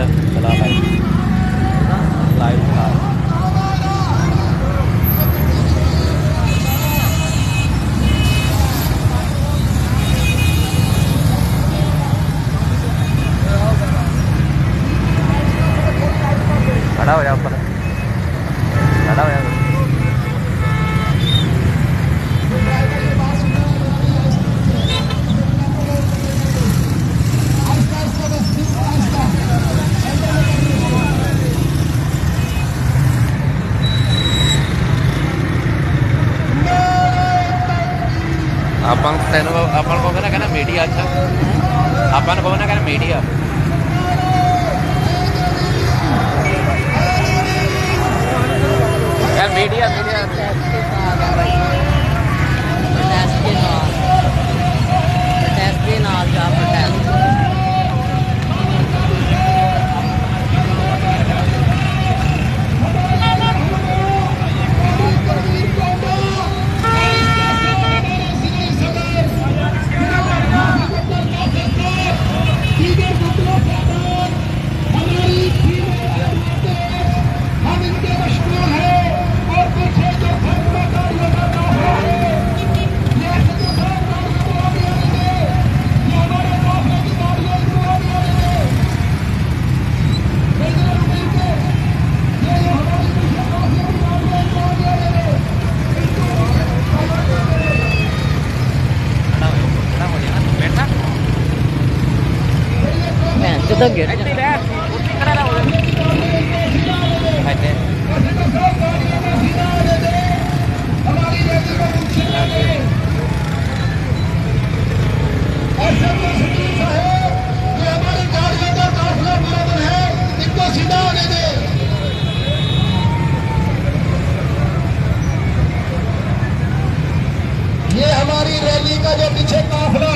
चला लाइव था। खड़ा हो जा ऊपर, खड़ा हो जा। अपन को कहना मीडिया, अच्छा अपन को कहना मीडिया यार, मीडिया ये हमारी रैली का जो पीछे काफिला